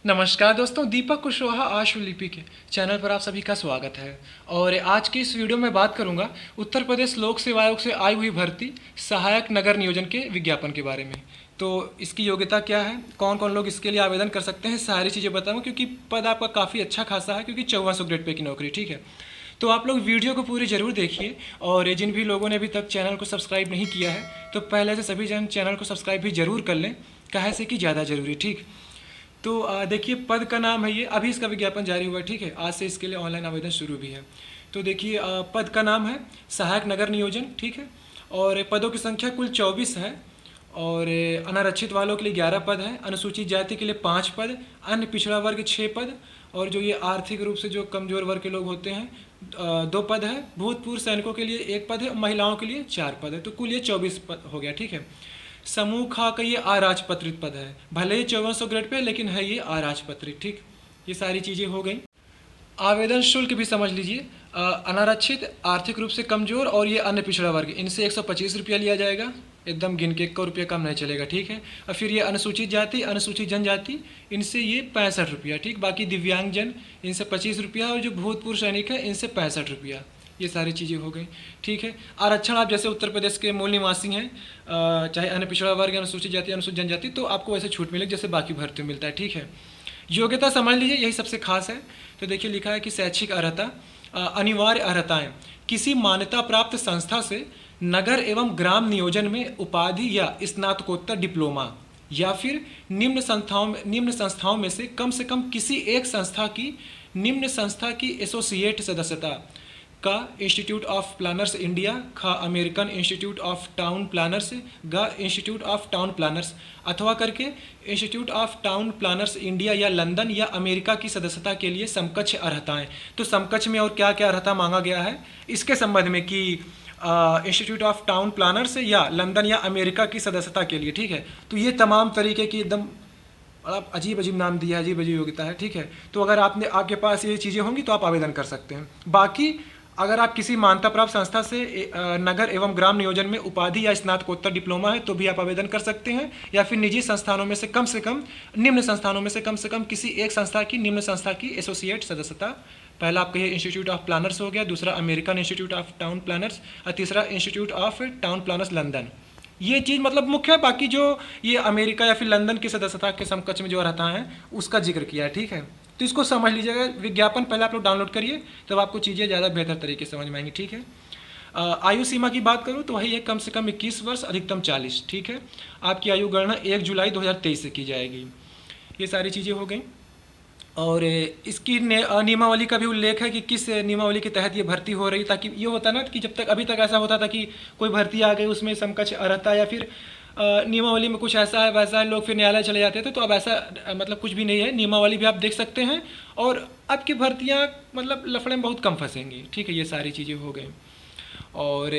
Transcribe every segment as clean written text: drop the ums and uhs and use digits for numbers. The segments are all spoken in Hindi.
नमस्कार दोस्तों, दीपक कुशवाहा आशुलिपि के चैनल पर आप सभी का स्वागत है। और आज की इस वीडियो में बात करूंगा उत्तर प्रदेश लोक सेवा आयोग से आई हुई भर्ती सहायक नगर नियोजन के विज्ञापन के बारे में। तो इसकी योग्यता क्या है, कौन कौन लोग इसके लिए आवेदन कर सकते हैं, सारी चीज़ें बताऊँगा क्योंकि पद आपका काफ़ी अच्छा खासा है, क्योंकि 5400 ग्रेड पे की नौकरी। ठीक है, तो आप लोग वीडियो को पूरी ज़रूर देखिए। और जिन भी लोगों ने अभी तक चैनल को सब्सक्राइब नहीं किया है तो पहले से सभी जन चैनल को सब्सक्राइब भी ज़रूर कर लें, काहे से कि ज़्यादा ज़रूरी। ठीक, तो देखिए पद का नाम है ये, अभी इसका विज्ञापन जारी हुआ है। ठीक है, आज से इसके लिए ऑनलाइन आवेदन शुरू भी है। तो देखिए पद का नाम है सहायक नगर नियोजन। ठीक है, और पदों की संख्या कुल 24 है। और अनारक्षित वालों के लिए 11 पद हैं, अनुसूचित जाति के लिए 5 पद, अन्य पिछड़ा वर्ग 6 पद, और जो ये आर्थिक रूप से जो कमजोर वर्ग के लोग होते हैं 2 पद है, भूतपूर्व सैनिकों के लिए 1 पद है, महिलाओं के लिए 4 पद है। तो कुल ये 24 पद हो गया। ठीक है, समूह खा का ये अराजपत्रित पद है, भले ही 5400 ग्रेड पे, लेकिन है ये अराजपत्रित। ठीक, ये सारी चीज़ें हो गई। आवेदन शुल्क भी समझ लीजिए, अनारक्षित, आर्थिक रूप से कमजोर और ये अन्य पिछड़ा वर्ग, इनसे 125 रुपया लिया जाएगा, एकदम गिन के 1 रुपया कम नहीं चलेगा। ठीक है, और फिर ये अनुसूचित जाति, अनुसूचित जनजाति, इनसे ये 65 रुपया। ठीक, बाकी दिव्यांगजन इनसे 25 रुपया, और जो भूतपूर्व सैनिक है इनसे 65 रुपया। ये सारी चीज़ें हो गई। ठीक है, आरक्षण आप जैसे उत्तर प्रदेश के मूल निवासी हैं, चाहे अन्य पिछड़ा वर्ग, अनुसूचित जाति, अनुसूचित जनजाति, तो आपको वैसे छूट मिलेगी जैसे बाकी भर्तियों मिलता है। ठीक है, योग्यता समझ लीजिए, यही सबसे खास है। तो देखिए लिखा है कि शैक्षिक अर्हता, अनिवार्य अर्हताएं, किसी मान्यता प्राप्त संस्था से नगर एवं ग्राम नियोजन में उपाधि या स्नातकोत्तर डिप्लोमा, या फिर निम्न संस्थाओं में से कम किसी एक संस्था की, निम्न संस्था की एसोसिएट सदस्यता का इंस्टीट्यूट ऑफ प्लानर्स इंडिया, खा American institute of town planners, ग इंस्टीट्यूट ऑफ टाउन प्लानर्स, अथवा करके institute of town planners India या लंदन या अमेरिका की सदस्यता के लिए समकक्ष अर्हताएं। तो समकक्ष में और क्या क्या अर्हता मांगा गया है इसके संबंध में कि इंस्टीट्यूट ऑफ टाउन प्लानर्स या लंदन या अमेरिका की सदस्यता के लिए। ठीक है, तो ये तमाम तरीके की एकदम अजीब अजीब नाम दिया है, अजीब अजीब योग्यता है। ठीक है, तो अगर आपके पास ये चीज़ें होंगी तो आप आवेदन कर सकते हैं। बाकी अगर आप किसी मान्यता प्राप्त संस्था से नगर एवं ग्राम नियोजन में उपाधि या स्नातकोत्तर डिप्लोमा है तो भी आप आवेदन कर सकते हैं, या फिर निजी संस्थानों में से कम निम्न संस्थानों में से कम किसी एक संस्था की, निम्न संस्था की एसोसिएट सदस्यता। पहला आपका ये इंस्टीट्यूट ऑफ प्लानर्स हो गया, दूसरा American institute of town planners, और तीसरा institute of town planners London. ये चीज़ मतलब मुख्य है, बाकी जो ये अमेरिका या फिर लंदन की सदस्यता के समकक्ष में जो रहता है उसका जिक्र किया है। ठीक है, तो इसको समझ लीजिएगा। विज्ञापन पहले आप लोग डाउनलोड करिए, तब आपको चीज़ें ज़्यादा बेहतर तरीके से समझ में आएंगी। ठीक है, आयु सीमा की बात करूँ तो वही है, कम से कम 21 वर्ष, अधिकतम 40। ठीक है, आपकी आयु गणना 1 जुलाई 2023 से की जाएगी। ये सारी चीज़ें हो गई। और इसकी नियमावली का भी उल्लेख है कि किस नियमावली के तहत ये भर्ती हो रही, ताकि ये होता ना कि जब तक अभी तक ऐसा होता था कि कोई भर्ती आ गई उसमें समकक्ष अर्हता या फिर नियमावली में कुछ ऐसा है वैसा है, लोग फिर न्यायालय चले जाते थे। तो अब ऐसा मतलब कुछ भी नहीं है, नियमावली भी आप देख सकते हैं, और अब की भर्तियाँ मतलब लफड़े में बहुत कम फंसेंगी। ठीक है, ये सारी चीज़ें हो गई। और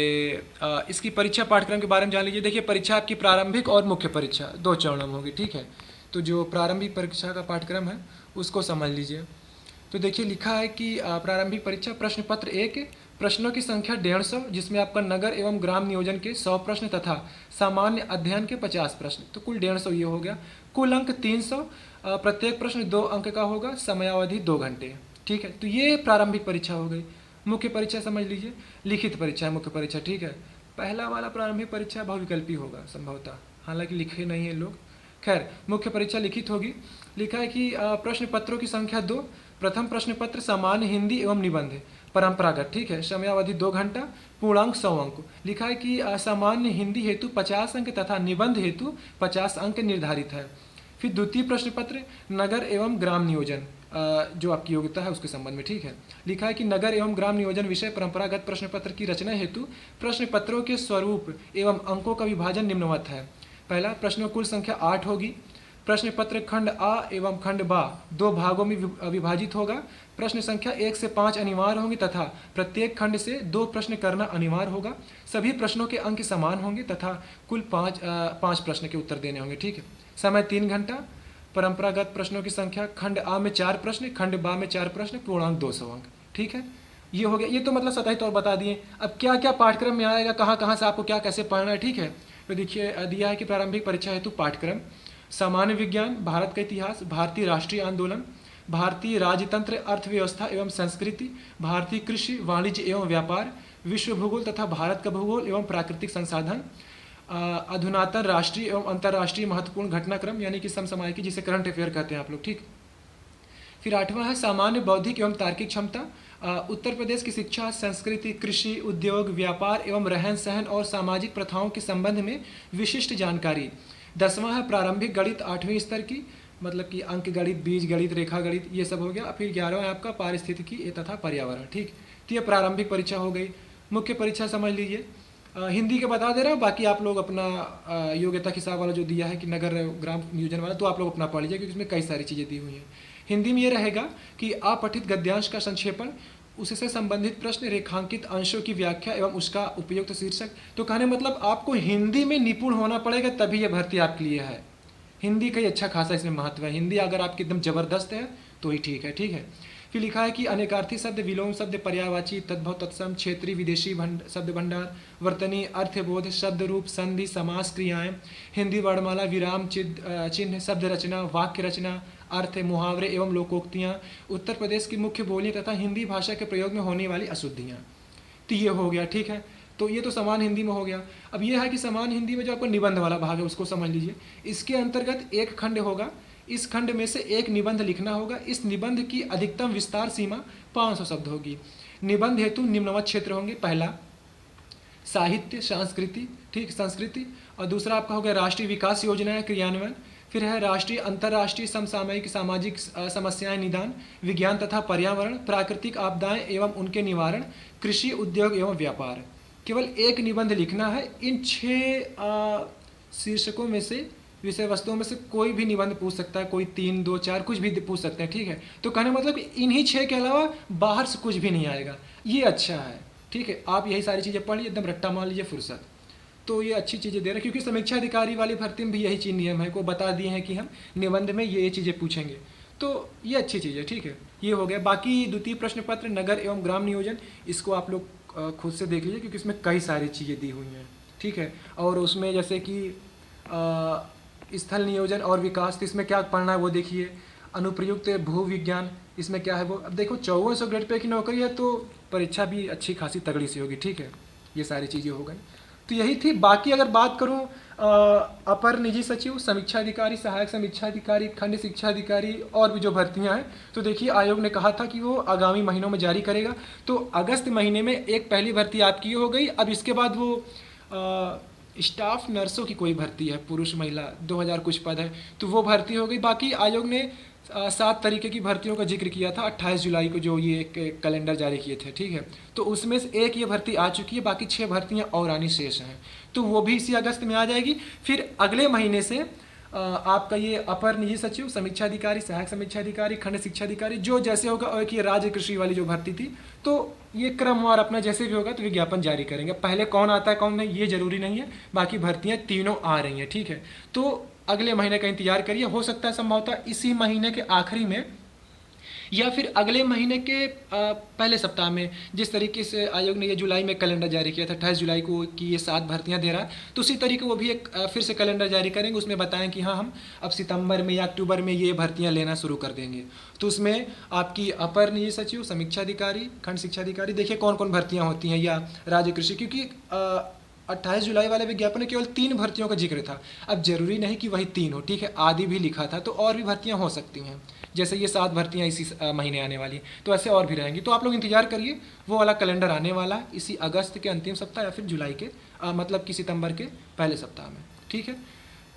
इसकी परीक्षा पाठ्यक्रम के बारे में जान लीजिए। देखिए परीक्षा आपकी प्रारंभिक और मुख्य परीक्षा 2 चरणों में होगी। ठीक है, तो जो प्रारंभिक परीक्षा का पाठ्यक्रम है उसको समझ लीजिए। तो देखिए लिखा है कि प्रारंभिक परीक्षा प्रश्न पत्र 1, प्रश्नों की संख्या 150, जिसमें आपका नगर एवं ग्राम नियोजन के 100 प्रश्न तथा सामान्य अध्ययन के 50 प्रश्न, तो कुल 150 ये हो गया। कुल अंक 300, प्रत्येक प्रश्न 2 अंक का होगा, समयावधि 2 घंटे। ठीक है, तो ये प्रारंभिक परीक्षा हो गई। मुख्य परीक्षा समझ लीजिए, लिखित परीक्षा है मुख्य परीक्षा। ठीक है, पहला वाला प्रारंभिक परीक्षा बहुविकल्पी होगा संभवतः, हालांकि लिखे नहीं है लोग। खैर, मुख्य परीक्षा लिखित होगी। लिखा है कि प्रश्न पत्रों की संख्या 2, प्रथम प्रश्न पत्र सामान्य हिंदी एवं निबंध परंपरागत। ठीक है, समयावधि 2 घंटा, पूर्णांक 100 अंक। लिखा है कि सामान्य हिंदी हेतु 50 अंक तथा निबंध हेतु 50 अंक निर्धारित है। फिर द्वितीय प्रश्न पत्र नगर एवं ग्राम नियोजन, जो आपकी योग्यता है उसके संबंध में। ठीक है, लिखा है कि नगर एवं ग्राम नियोजन विषय परंपरागत प्रश्न पत्र की रचना हेतु प्रश्न पत्रों के स्वरूप एवं अंकों का विभाजन निम्नवत है। पहला, प्रश्नों कुल संख्या 8 होगी। प्रश्न पत्र खंड आ एवं खंड बा 2 भागों में विभाजित होगा। प्रश्न संख्या 1 से 5 अनिवार्य होंगे तथा प्रत्येक खंड से 2 प्रश्न करना अनिवार्य होगा। सभी प्रश्नों के अंक समान होंगे तथा कुल 5 प्रश्न के उत्तर देने होंगे। ठीक है, समय 3 घंटा। परंपरागत प्रश्नों की संख्या, खंड आ में 4 प्रश्न, खंड बा में 4 प्रश्न, पूर्णांक 200 अंक। ठीक है, ये हो गया, ये तो मतलब सतही तौर बता दिए। अब क्या क्या पाठ्यक्रम में आएगा, कहाँ कहाँ से आपको क्या कैसे पढ़ना है, ठीक है। तो देखिए दिया है कि प्रारंभिक परीक्षा हेतु पाठ्यक्रम सामान्य विज्ञान, भारत का इतिहास, भारतीय राष्ट्रीय आंदोलन, भारतीय राजतंत्र, अर्थव्यवस्था एवं संस्कृति, भारतीय कृषि, वाणिज्य एवं व्यापार, विश्व भूगोल तथा भारत का भूगोल एवं प्राकृतिक संसाधन, अधुनातन राष्ट्रीय एवं अंतर्राष्ट्रीय महत्वपूर्ण घटनाक्रम यानी कि समसामयिकी, जिसे करंट अफेयर कहते हैं आप लोग, ठीक। फिर 8वां है सामान्य बौद्धिक एवं तार्किक क्षमता, उत्तर प्रदेश की शिक्षा, संस्कृति, कृषि, उद्योग, व्यापार एवं रहन सहन और सामाजिक प्रथाओं के संबंध में विशिष्ट जानकारी। 10वां है प्रारंभिक गणित 8वें स्तर की, मतलब कि अंक गणित, बीज गणित, रेखा गणित, ये सब हो गया। फिर 11वां है आपका पारिस्थितिकी तथा पर्यावरण, ठीक। तो ये प्रारंभिक परीक्षा हो गई। मुख्य परीक्षा समझ लीजिए, हिंदी के बता दे रहा हूँ, बाकी आप लोग अपना योग्यता के हिसाब वाला जो दिया है कि नगर ग्राम नियोजन वाला, तो आप लोग अपना पढ़ लीजिए क्योंकि इसमें कई सारी चीज़ें दी हुई हैं। हिंदी में ये रहेगा कि अपठित गद्यांश का संक्षेपण, उससे संबंधित प्रश्न, रेखांकित अंशों की व्याख्या एवं उसका उपयुक्त शीर्षक। तो कहने मतलब आपको हिंदी में निपुण होना पड़ेगा, तभी ये भर्ती आपके लिए है। हिंदी का ही अच्छा खासा इसमें महत्व है। हिंदी अगर आपकी एकदम जबरदस्त है तो ही ठीक है, ठीक है। फिर लिखा है कि अनेकार्थी शब्द, विलोम शब्द, पर्यायवाची, तद्भव, तत्सम, क्षेत्रीय, विदेशी शब्द भंडार, वर्तनी, अर्थबोध, शब्द रूप, संधि, समास, क्रियाएं, हिंदी वर्णमाला, विराम चिन्ह, शब्द रचना, वाक्य रचना, अर्थ, मुहावरे एवं लोकोक्तियाँ, उत्तर प्रदेश की मुख्य बोलियाँ तथा हिंदी भाषा के प्रयोग में होने वाली अशुद्धियाँ। तो ये हो गया, ठीक है। तो ये तो समान हिंदी में हो गया। अब ये है कि समान हिंदी में जो आपको निबंध वाला भाग है उसको समझ लीजिए। इसके अंतर्गत एक खंड होगा, इस खंड में से एक निबंध लिखना होगा। इस निबंध की अधिकतम विस्तार सीमा 500 शब्द होगी। निबंध हेतु निम्नवत क्षेत्र होंगे। पहला साहित्य, संस्कृति, ठीक, संस्कृति। और दूसरा आपका हो गया राष्ट्रीय विकास योजनाएं क्रियान्वयन। फिर है राष्ट्रीय अंतर्राष्ट्रीय समसामयिक सामाजिक समस्याएं निदान, विज्ञान तथा पर्यावरण, प्राकृतिक आपदाएं एवं उनके निवारण, कृषि, उद्योग एवं व्यापार। केवल एक निबंध लिखना है। इन 6 शीर्षकों में से, विषय वस्तुओं में से कोई भी निबंध पूछ सकता है, कोई 3, 2, 4 कुछ भी पूछ सकते हैं, ठीक है। तो कहने मतलब इन्हीं 6 के अलावा बाहर से कुछ भी नहीं आएगा। ये अच्छा है, ठीक है। आप यही सारी चीज़ें पढ़ लीजिए, एकदम रट्टा मान लीजिए फुर्सत। तो ये अच्छी चीज़ें दे रहे हैं, क्योंकि समीक्षा अधिकारी वाली भर्ती में भी यही चीज़ नियम है, को बता दिए हैं कि हम निबंध में ये चीज़ें पूछेंगे। तो ये अच्छी चीज़ है, ठीक है। ये हो गया। बाकी द्वितीय प्रश्न पत्र नगर एवं ग्राम नियोजन, इसको आप लोग खुद से देख लीजिए क्योंकि इसमें कई सारी चीज़ें दी हुई हैं, ठीक है। और उसमें जैसे कि स्थल नियोजन और विकास, तो इसमें क्या पढ़ना है वो देखिए। अनुप्रयुक्त भू विज्ञान, इसमें क्या है वो। अब देखो 5400 ग्रेड पे की नौकरी है तो परीक्षा भी अच्छी खासी तगड़ी सी होगी, ठीक है। ये सारी चीज़ें हो गई। तो यही थी। बाकी अगर बात करूं अपर निजी सचिव, समीक्षा अधिकारी, सहायक समीक्षा अधिकारी, खंड शिक्षा अधिकारी और भी जो भर्तियां हैं, तो देखिए आयोग ने कहा था कि वो आगामी महीनों में जारी करेगा। तो अगस्त महीने में एक पहली भर्ती आपकी हो गई। अब इसके बाद वो स्टाफ नर्सों की कोई भर्ती है, पुरुष महिला 2000 कुछ पद है, तो वो भर्ती हो गई। बाकी आयोग ने 7 तरीके की भर्तियों का जिक्र किया था 28 जुलाई को, जो ये एक कैलेंडर जारी किए थे, ठीक है। तो उसमें से एक ये भर्ती आ चुकी है, बाकी 6 भर्तियां और आनी शेष हैं, तो वो भी इसी अगस्त में आ जाएगी। फिर अगले महीने से आपका ये अपर निजी सचिव, समीक्षा अधिकारी, सहायक समीक्षा अधिकारी, खंड शिक्षा अधिकारी, जो जैसे होगा, और कि राज्य कृषि वाली जो भर्ती थी, तो ये क्रमवार अपना जैसे भी होगा तो विज्ञापन जारी करेंगे। पहले कौन आता है कौन नहीं ये जरूरी नहीं है, बाकी भर्तियां तीनों आ रही हैं, ठीक है। तो अगले महीने का इंतजार करिए। हो सकता है संभवतः इसी महीने के आखिरी में या फिर अगले महीने के पहले सप्ताह में, जिस तरीके से आयोग ने ये जुलाई में कैलेंडर जारी किया था 28 जुलाई को कि ये 7 भर्तियां दे रहा है, तो उसी तरीके वो भी एक फिर से कैलेंडर जारी करेंगे। उसमें बताएं कि हाँ हम अब सितंबर में या अक्टूबर में ये भर्तियां लेना शुरू कर देंगे। तो उसमें आपकी अपर निजी सचिव, समीक्षा अधिकारी, खंड शिक्षा अधिकारी, देखिए कौन कौन भर्तियाँ होती हैं, या राज्य कृषि, क्योंकि 28 जुलाई वाले विज्ञापन में केवल 3 भर्तियों का जिक्र था। अब जरूरी नहीं कि वही 3 हो, ठीक है, आदि भी लिखा था, तो और भी भर्तियां हो सकती हैं। जैसे ये 7 भर्तियां इसी महीने आने वाली हैं, तो ऐसे और भी रहेंगी। तो आप लोग इंतजार करिए, वो वाला कैलेंडर आने वाला है इसी अगस्त के अंतिम सप्ताह या फिर जुलाई के मतलब कि सितंबर के पहले सप्ताह में, ठीक है।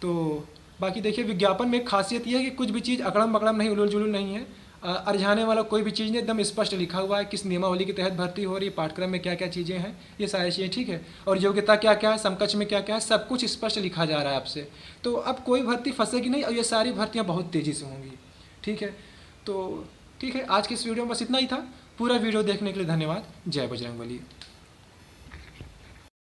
तो बाकी देखिए विज्ञापन में खासियत यह है कि कुछ भी चीज़ अकड़म बकड़म नहीं, उलझुल जुलूल नहीं है, अरझाने वाला कोई भी चीज़ नहीं, एकदम स्पष्ट लिखा हुआ है किस नियमावली के तहत भर्ती हो रही है, पाठ्यक्रम में क्या क्या चीज़ें हैं, ये सारी चीज़ें, ठीक है। और योग्यता क्या क्या है, समकक्ष में क्या क्या है, सब कुछ स्पष्ट लिखा जा रहा है आपसे। तो अब कोई भर्ती फंसेगी नहीं, और ये सारी भर्तियाँ बहुत तेज़ी से होंगी, ठीक है। तो ठीक है, आज की इस वीडियो में बस इतना ही था। पूरा वीडियो देखने के लिए धन्यवाद। जय बजरंगबली।